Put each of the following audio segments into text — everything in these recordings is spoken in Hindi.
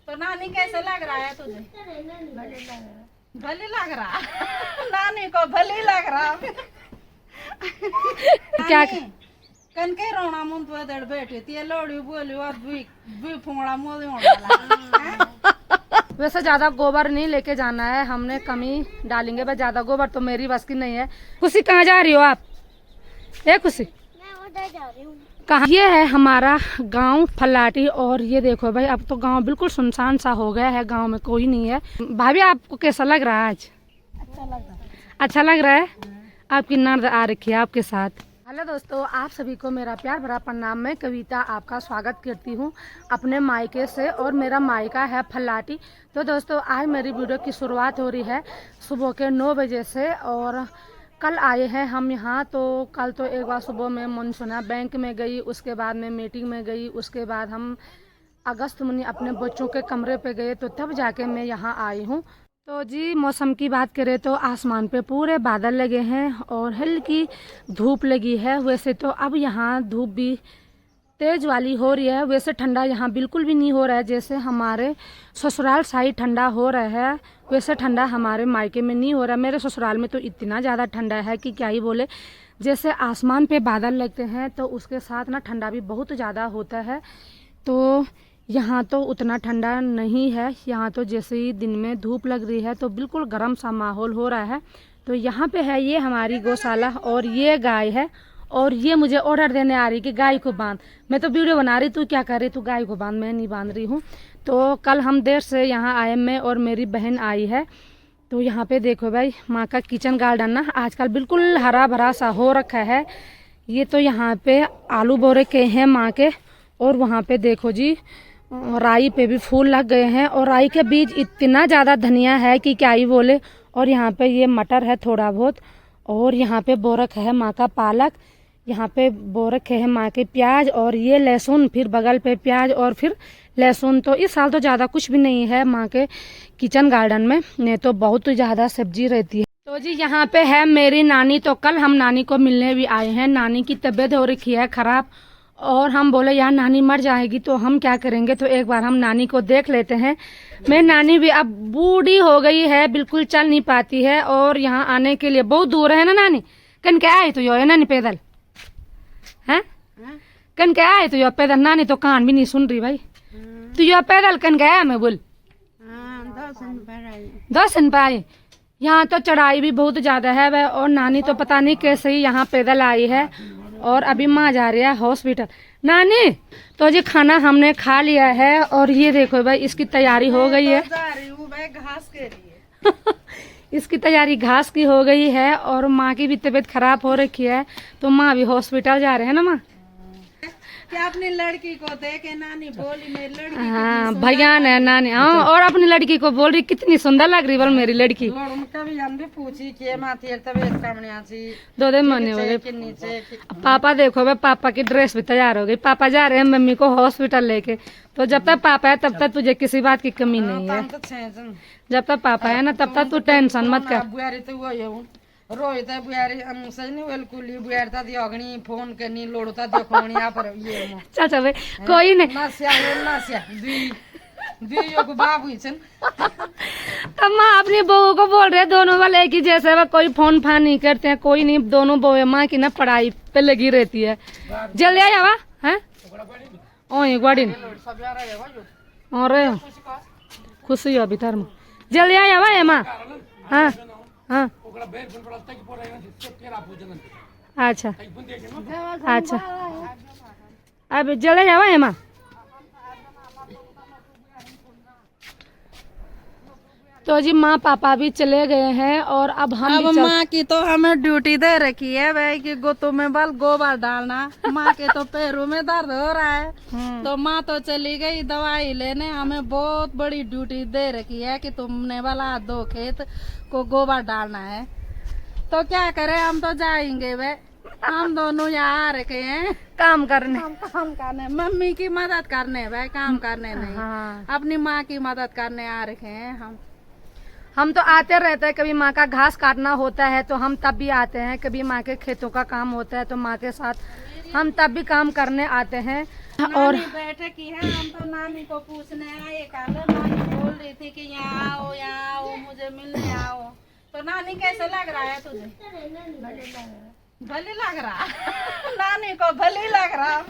तो नानी कैसे लग रहा है तुझे? भले लग रहा नानी को भले लग रहा क्या कन के रोना मुंह तो दड़ बैठे ती लोड़ी बोली और भी फुंगड़ा मुंह होना। वैसे ज्यादा गोबर नहीं लेके जाना है, हमने कमी डालेंगे, बस ज्यादा गोबर तो मेरी बस की नहीं है। खुशी कहाँ जा रही हो आप? ए खुशी, मैं उधर जा रही हूँ। कहाँ? ये है हमारा गांव फलाटी। और ये देखो भाई, अब तो गांव बिल्कुल सुनसान सा हो गया है, गांव में कोई नहीं है। भाभी आपको कैसा लग रहा है आज? अच्छा लग रहा है। अच्छा लग रहा है? आपकी नर्द आ रखी है आपके साथ। हेलो दोस्तों, आप सभी को मेरा प्यार भरा प्रणाम। मैं कविता आपका स्वागत करती हूँ अपने मायके से, और मेरा मायका है फलाटी। तो दोस्तों, आज मेरी वीडियो की शुरुआत हो रही है सुबह के 9 बजे से। और कल आए हैं हम यहाँ। तो कल तो एक बार सुबह में मन सुना, बैंक में गई, उसके बाद में मीटिंग में गई, उसके बाद हम अगस्त में अपने बच्चों के कमरे पे गए, तो तब जाके मैं यहाँ आई हूँ। तो जी मौसम की बात करें तो आसमान पे पूरे बादल लगे हैं और हल्की धूप लगी है। वैसे तो अब यहाँ धूप भी तेज वाली हो रही है, वैसे ठंडा यहाँ बिल्कुल भी नहीं हो रहा है। जैसे हमारे ससुराल साइड ठंडा हो रहा है, वैसे ठंडा हमारे मायके में नहीं हो रहा है। मेरे ससुराल में तो इतना ज़्यादा ठंडा है कि क्या ही बोले। जैसे आसमान पे बादल लगते हैं तो उसके साथ ना ठंडा भी बहुत ज़्यादा होता है। तो यहाँ तो उतना ठंडा नहीं है, यहाँ तो जैसे ही दिन में धूप लग रही है तो बिल्कुल गर्म सा माहौल हो रहा है। तो यहाँ पे है ये हमारी गौशाला, और ये गाय है, और ये मुझे ऑर्डर देने आ रही कि गाय को बांध। मैं तो वीडियो बना रही, तू क्या कर रही, तू गाय को बांध। मैं नहीं बांध रही हूँ। तो कल हम देर से यहाँ आए, मैं और मेरी बहन आई है। तो यहाँ पे देखो भाई, माँ का किचन गार्डन ना आजकल बिल्कुल हरा भरा सा हो रखा है। ये तो यहाँ पे आलू बोरे के हैं माँ के, और वहाँ पे देखो जी राई पे भी फूल लग गए हैं, और राई के बीज इतना ज़्यादा धनिया है कि क्या ही बोले। और यहाँ पे ये मटर है थोड़ा बहुत, और यहाँ पे बो रखा है माँ का पालक, यहाँ पे बो रखे है माँ के प्याज, और ये लहसुन, फिर बगल पे प्याज और फिर लहसुन। तो इस साल तो ज़्यादा कुछ भी नहीं है माँ के किचन गार्डन में, नहीं तो बहुत ज़्यादा सब्जी रहती है। तो जी यहाँ पे है मेरी नानी। तो कल हम नानी को मिलने भी आए हैं। नानी की तबीयत हो रखी है ख़राब, और हम बोले यार नानी मर जाएगी तो हम क्या करेंगे, तो एक बार हम नानी को देख लेते हैं। मैं नानी भी अब बूढ़ी हो गई है, बिल्कुल चल नहीं पाती है, और यहाँ आने के लिए बहुत दूर है ना नानी। कन क्या आए तो यो है नानी पैदल है, कन क्या आए तो यो पैदल। नानी तो कान भी नहीं सुन रही भाई। तो यो पैदल कन गया मैं बोल 10 दिन पाए। यहाँ तो चढ़ाई भी बहुत ज्यादा है वह, और नानी तो पता नहीं कैसे ही यहाँ पैदल आई है। और अभी माँ जा रही है हॉस्पिटल। नानी तो जी खाना हमने खा लिया है, और ये देखो भाई इसकी तैयारी हो गई है। जा रही हूँ मैं घास के लिए। इसकी तैयारी घास की हो गई है, और माँ की भी तबीयत खराब हो रखी है, तो माँ भी हॉस्पिटल जा रहे हैं ना माँ। क्या अपनी लड़की को देखे नानी बोली मेरी लड़की हाँ भैया ने नानी, हाँ, और अपनी लड़की को बोल रही कितनी सुंदर लग रही बोल मेरी लड़की। कभी हम भी पूछी के माथी तबीयत कमनिया छी दो दिन महीने हो गए। पापा देखो भाई, पापा की ड्रेस भी तैयार हो गई। पापा जा रहे हैं मम्मी को हॉस्पिटल लेके। तो जब तक पापा है तब तक तुझे किसी बात की कमी नहीं है। जब तक पापा है ना तब तक तू टेंशन मत कर। रोहित बुआरी हमसे नहीं वेलकुली बुआरी ता दियोगनी फोन करनी लोड़ता देखोनी आ पर ये चाचा भाई कोई नहीं नासिया दुइयो को बाबू छन। तब माँ अपनी बहू को बोल रहे दोनों वाले एक ही जैसे वह, कोई फोन फान नहीं करते हैं, कोई नहीं। दोनों बहू माँ की ना पढ़ाई पे लगी रहती है। जल्दी आ जावा है ओ गाड़ी और खुशी हो अभी धर्म। जल्दी आ जावा है माँ। हाँ हाँ अच्छा अच्छा, अब जल्दी जावा है माँ। तो जी माँ पापा भी चले गए हैं, और अब हम अब माँ की तो हमें ड्यूटी दे रखी है भाई कि गोतों में बल गोबर डालना। माँ के तो पैरों में दर्द हो रहा है, तो माँ तो चली गई दवाई लेने। हमें बहुत बड़ी ड्यूटी दे रखी है कि तुमने वाला 2 खेत को गोबर डालना है। तो क्या करें, हम तो जाएंगे वे। हम दोनों यहाँ आ रखे हैं काम करने, काम करने, मम्मी की मदद करने भाई, काम करने नहीं। हाँ। अपनी माँ की मदद करने आ रखे हैं हम तो आते रहते हैं। कभी माँ का घास काटना होता है तो हम तब भी आते हैं, कभी माँ के खेतों का काम होता है तो माँ के साथ हम तब भी काम करने आते हैं। और बैठक की है, हम तो नानी को पूछने आए कल रही थी कि यहाँ आओ मुझे मिलने आओ। तो नानी कैसे लग रहा है तुझे? भले लग रहा नानी को भले लग रहा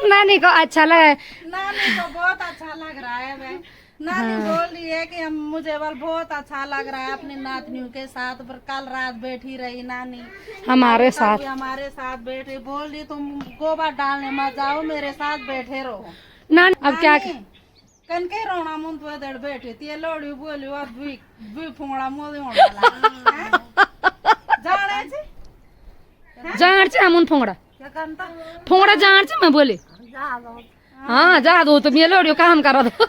नानी को अच्छा लगा। नानी को बहुत अच्छा लग रहा है भाई। नानी बोल रही है कि मुझे बहुत अच्छा लग रहा है अपनी नातनियों के साथ। पर कल रात बैठी रही नानी हमारे साथ बैठी, बोल रही तुम गोबर डालने मत जाओ, मेरे साथ बैठे रहो। नानी अब क्या कन के रोना मुंह तो इधर बैठी थी लोड़ी बोली और भी फोड़ा मुंह होने जाने जान से हम फोंगड़ा क्या करता फोंगड़ा जान से मैं बोली हाँ जा दो तुम ये लोडियो काम करो दो।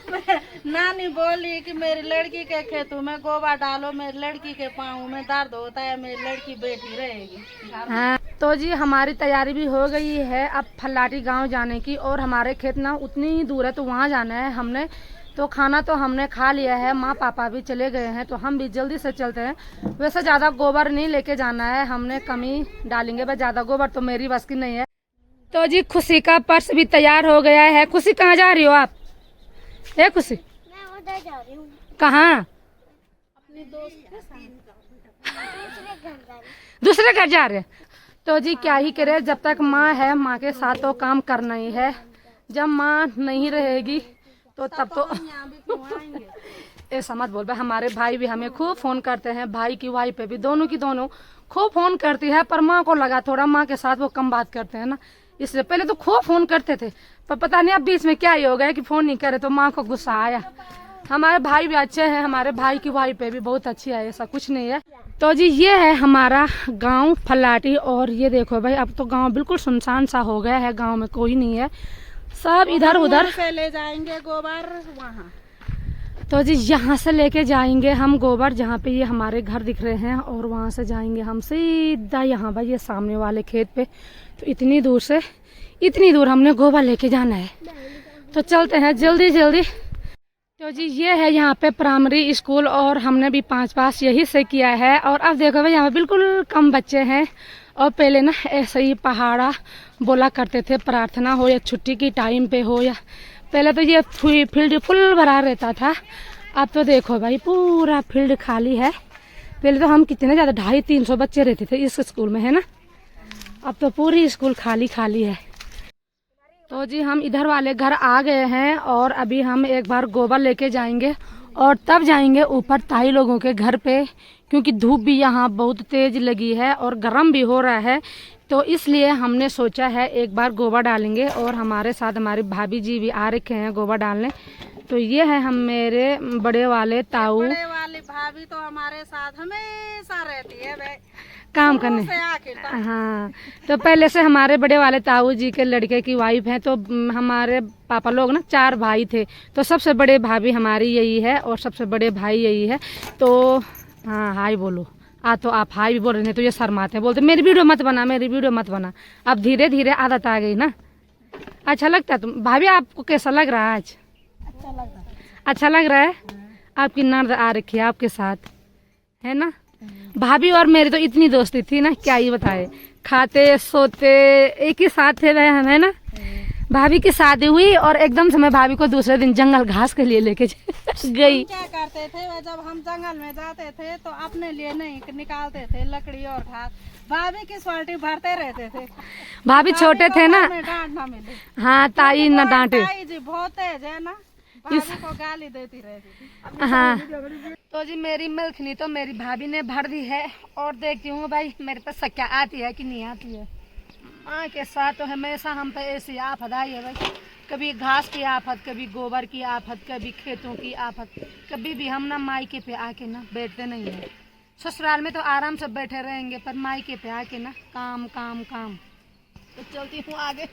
नानी बोली कि मेरी लड़की के खेतों में गोबर डालो, मेरी लड़की के पाँव में दर्द होता है, मेरी लड़की बैठी रहेगी। हाँ तो जी हमारी तैयारी भी हो गई है अब फलाटी गांव जाने की। और हमारे खेत ना उतनी ही दूर है तो वहाँ जाना है हमने। तो खाना तो हमने खा लिया है, माँ पापा भी चले गए हैं तो हम भी जल्दी से चलते हैं। वैसे ज़्यादा गोबर नहीं लेके जाना है, हमने कम ही डालेंगे बस, ज़्यादा गोबर तो मेरी बस की नहीं है। तो जी खुशी का पर्स भी तैयार हो गया है। खुशी कहाँ जा रही हो आप? ए खुशी मैं उधर जा रही हूँ कहाँ? अपनी दोस्त के साथ दूसरे घर जा रहे हैं। तो जी क्या ही करे, जब तक माँ है माँ के साथ तो काम करना ही है। जब माँ नहीं रहेगी तो तब तो यहाँ भी क्यों आएंगे। ऐसा मत बोल भाई। हमारे भाई भी हमें खूब फोन करते हैं, भाई की वाइफ पे भी, दोनों की दोनों खूब फोन करती है। पर माँ को लगा थोड़ा माँ के साथ वो कम बात करते हैं ना, इसलिए पहले तो खूब फोन करते थे। पर पता नहीं अब बीच में क्या ही हो गया कि फोन नहीं करे तो माँ को गुस्सा आया। हमारे भाई भी अच्छे हैं, हमारे भाई की वाइफ पे भी बहुत अच्छी है, ऐसा कुछ नहीं है। तो जी ये है हमारा गांव फलाटी। और ये देखो भाई अब तो गांव बिल्कुल सुनसान सा हो गया है, गांव में कोई नहीं है, सब इधर उधर से ले जाएंगे गोबर वहाँ। तो जी यहाँ से लेके जाएंगे हम गोबर, जहाँ पे ये हमारे घर दिख रहे हैं, और वहाँ से जाएंगे हम सीधा यहाँ भाई ये सामने वाले खेत पे। तो इतनी दूर हमने गोबर लेके जाना है, तो चलते हैं जल्दी जल्दी। तो जी ये है यहाँ पे प्राइमरी स्कूल और हमने भी 5 पास यही से किया है। और अब देखो भाई यहाँ पे बिल्कुल कम बच्चे हैं। और पहले ना ऐसे ही पहाड़ा बोला करते थे, प्रार्थना हो या छुट्टी की टाइम पे हो, या पहले तो ये फील्ड फुल भरा रहता था। अब तो देखो भाई पूरा फील्ड खाली है। पहले तो हम कितने ज़्यादा 250-300 बच्चे रहते थे इस स्कूल में, है ना। अब तो पूरी स्कूल खाली खाली है। तो जी हम इधर वाले घर आ गए हैं और अभी हम एक बार गोबर लेके जाएंगे और तब जाएंगे ऊपर ताई लोगों के घर पे, क्योंकि धूप भी यहाँ बहुत तेज लगी है और गर्म भी हो रहा है। तो इसलिए हमने सोचा है एक बार गोबर डालेंगे। और हमारे साथ हमारी भाभी जी भी आ रखे हैं गोबर डालने। तो ये है हम मेरे बड़े वाले ताऊ। बड़े वाली भाभी तो हमारे साथ हमेशा रहती है भाई, काम करने। हाँ तो पहले से हमारे बड़े वाले ताऊ जी के लड़के की वाइफ हैं। तो हमारे पापा लोग ना 4 भाई थे, तो सबसे बड़े भाभी हमारी यही है और सबसे बड़े भाई यही है। तो हाँ हाय बोलो। तो आप हाय भी बोल रहे थे तो ये शर्माते हैं, बोलते मेरी वीडियो मत बना। अब धीरे धीरे आदत आ गई ना। अच्छा लगता है तुम भाभी, आपको कैसा लग रहा है आज? अच्छा लग रहा है। आपकी ननद आ रखी है आपके साथ, है ना। भाभी और मेरी तो इतनी दोस्ती थी ना, क्या ही बताए, खाते सोते एक ही साथ थे वह, है ना। भाभी की शादी हुई और एकदम से मैं भाभी को दूसरे दिन जंगल घास के लिए लेके गई। क्या करते थे वह, जब हम जंगल में जाते थे तो अपने लिए नहीं निकालते थे लकड़ी और घास, भाभी की स्वाल्टी भरते रहते थे। भाभी छोटे थे ना, डांट ना मिले। हाँ ताई न डांटे। ताई जी बहुत तेज है ना, भाभी को गाली देती रहती थी। हाँ तो जी मेरी मिल्खनी तो मेरी भाभी ने भर दी है और देखती हूँ भाई मेरे पे सक्या आती है कि नहीं आती है। माँ के साथ तो हमेशा हम पे ऐसी आफत आई है भाई, कभी घास की आफत, कभी गोबर की आफत, कभी खेतों की आफत। कभी भी हम ना मायके पे आके ना बैठते नहीं है। ससुराल में तो आराम से बैठे रहेंगे, पर मायके पे आके ना काम काम काम। तो चलती हूँ आगे।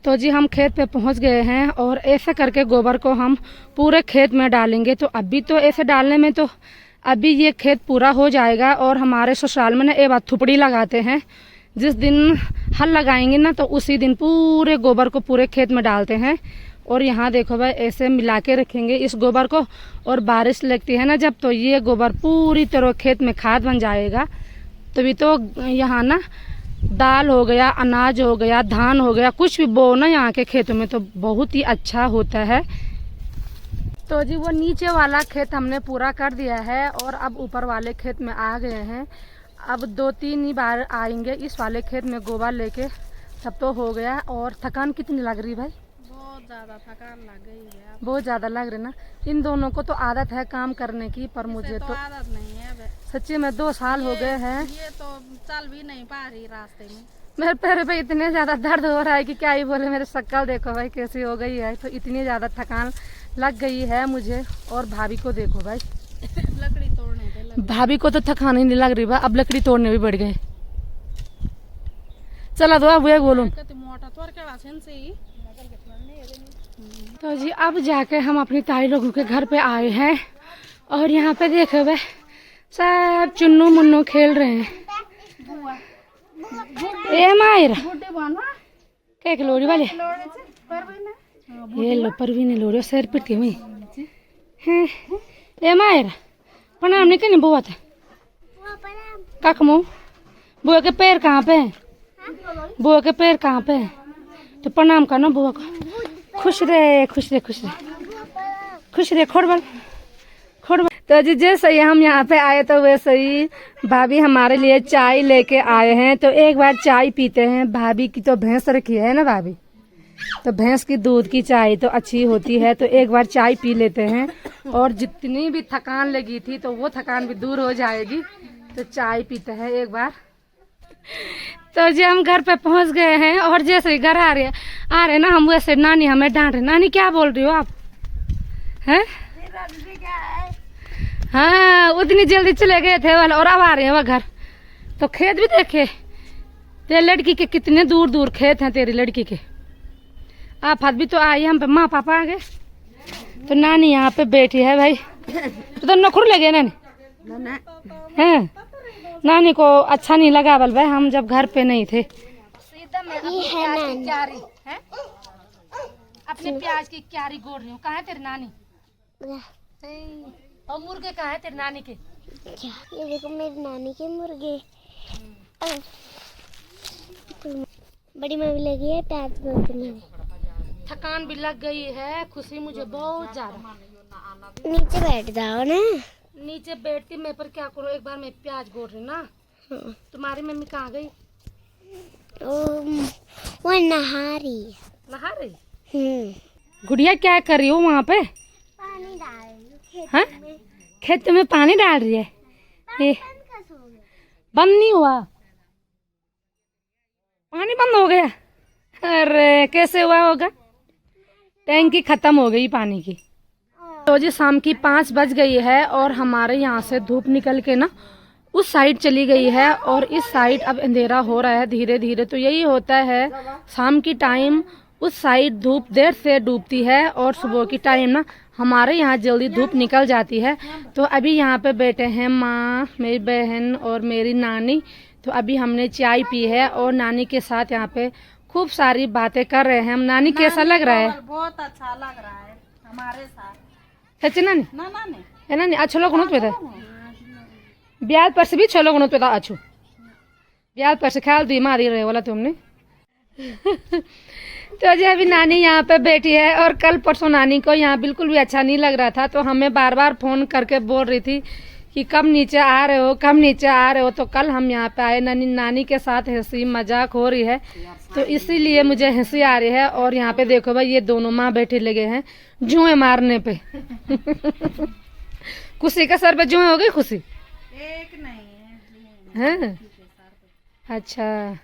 तो जी हम खेत पे पहुंच गए हैं और ऐसे करके गोबर को हम पूरे खेत में डालेंगे। तो अभी तो ऐसे डालने में तो अभी ये खेत पूरा हो जाएगा। और हमारे ससुराल में ना एक बार थुपड़ी लगाते हैं, जिस दिन हल लगाएंगे ना तो उसी दिन पूरे गोबर को पूरे खेत में डालते हैं। और यहाँ देखो भाई ऐसे मिला के रखेंगे इस गोबर को, और बारिश लगती है ना जब, तो ये गोबर पूरी तरह खेत में खाद बन जाएगा। तभी तो यहाँ ना दाल हो गया, अनाज हो गया, धान हो गया, कुछ भी बो ना यहाँ के खेतों में तो बहुत ही अच्छा होता है। तो जी वो नीचे वाला खेत हमने पूरा कर दिया है और अब ऊपर वाले खेत में आ गए हैं। अब 2-3 ही बार आएंगे इस वाले खेत में गोबर लेके, तब तो हो गया। और थकान कितनी लग रही भाई? बहुत ज्यादा थकान लग गई है। बहुत ज़्यादा लग रही ना। इन दोनों को तो आदत है काम करने की, पर मुझे तो आदत नहीं है बे। सच्ची में 2 साल हो गए हैं। ये तो चल भी नहीं पा रही रास्ते में। मेरे पैर पे इतने ज़्यादा दर्द हो रहा है कि क्या ही बोले। मेरे शक्ल देखो भाई कैसी हो गई है। तो इतनी ज़्यादा थकान लग गई है मुझे। और भाभी को देखो भाई, लकड़ी तोड़ने पे लग भाभी को तो थकान ही नहीं लग रही भाई, अब लकड़ी तोड़ने भी बढ़ गए। चला दो अब बोलूँ मोटा तोड़ के वासन से ही। तो जी अब जाके हम अपनी ताई लोगों के घर पे आए हैं और यहाँ पे देखो भाई सब चुन्नू मुन्नू खेल रहे हैं। ए मायरा क्या लोड़ी वाले ये लो परवीन लोड़ी सर पिटके हुई हैं। ए मायरा प्रणाम नहीं करनी बुआ था काकमो। बुआ के पैर कहाँ पे हैं? बुआ के पैर कहाँ पे हैं? तो प्रणाम करना बुआ को। खुश रहे खुश रहे खुश रहे खुश रहे खोड़बल खोड़बल। तो जी जैसे ही हम यहाँ पे आए तो वैसे ही भाभी हमारे लिए चाय लेके आए हैं। तो एक बार चाय पीते हैं। भाभी की तो भैंस रखी है ना भाभी, तो भैंस की दूध की चाय तो अच्छी होती है। तो एक बार चाय पी लेते हैं और जितनी भी थकान लगी थी तो वो थकान भी दूर हो जाएगी। तो चाय पीते हैं एक बार। तो जी हम घर पे पहुंच गए हैं और जैसे ही घर आ रहे ना हम वैसे नानी हमें डांट रहे। नानी क्या बोल रही हो आप हैं? हाँ उतनी जल्दी चले गए थे वाला और अब आ रहे हैं वह घर। तो खेत भी देखे तेरी लड़की के कितने दूर दूर खेत हैं तेरी लड़की के। आफत भी तो आई, हम पे माँ पापा आ गए। तो नानी यहाँ पे बैठी है भाई। तो नखुर लगे नानी हैं? नानी को अच्छा नहीं लगा बल भाई हम जब घर पे नहीं थे। ये है नानी। अपने प्याज की क्यारी गोड़ रही हूँ। कहाँ है तेरी नानी? और मुर्गे कहाँ है तेरी नानी के? ये देखो मेरी नानी के मुर्गे। बड़ी मम्मी लगी है प्याज बोलते में। थकान भी लग गई है खुशी मुझे बहुत ज्यादा। नीचे बैठ जाओ ना। नीचे बैठती मैं पर क्या करूँ, एक बार मैं प्याज गोड़ रही ना। तुम्हारी मम्मी कहाँ गई? वो नहा रही नहा रही? है। गुड़िया क्या कर रही हो वहाँ पे? पानी डाल रही हूँ हाँ खेत में पानी डाल रही है। ये बंद नहीं हुआ, पानी बंद हो गया। अरे कैसे हुआ होगा? टैंकी खत्म हो गई पानी की। तो जी शाम की 5 बज गई है और हमारे यहाँ से धूप निकल के ना उस साइड चली गई है और इस साइड अब अंधेरा हो रहा है धीरे धीरे। तो यही होता है शाम की टाइम उस साइड धूप देर से डूबती है और सुबह की टाइम ना हमारे यहाँ जल्दी धूप निकल जाती है। तो अभी यहाँ पे बैठे हैं माँ, मेरी बहन और मेरी नानी। तो अभी हमने चाय पी है और नानी के साथ यहाँ पे खूब सारी बातें कर रहे हैं हम। नानी कैसा लग रहा है? बहुत अच्छा लग रहा है हमारे साथ। सच्ची नानी ना नानी है नानी अच्छो लोग पे ब्याल पर से भी 6 लोग पे अच्छो ब्याल पर से ख्याल दी मारी रहे वाला तुमने। तो जी अभी नानी यहाँ पे बैठी है और कल परसों नानी को यहाँ बिल्कुल भी अच्छा नहीं लग रहा था। तो हमें बार बार फोन करके बोल रही थी कि कब नीचे आ रहे हो कब नीचे आ रहे हो। तो कल हम यहाँ पे आए, नानी के साथ हंसी मजाक हो रही है तो इसीलिए मुझे हंसी आ रही है। और यहाँ पे देखो भाई ये दोनों माँ बैठे लगे हैं जुए मारने पे। खुशी का सर पे जुए हो गई? खुशी एक नहीं है। हाँ अच्छा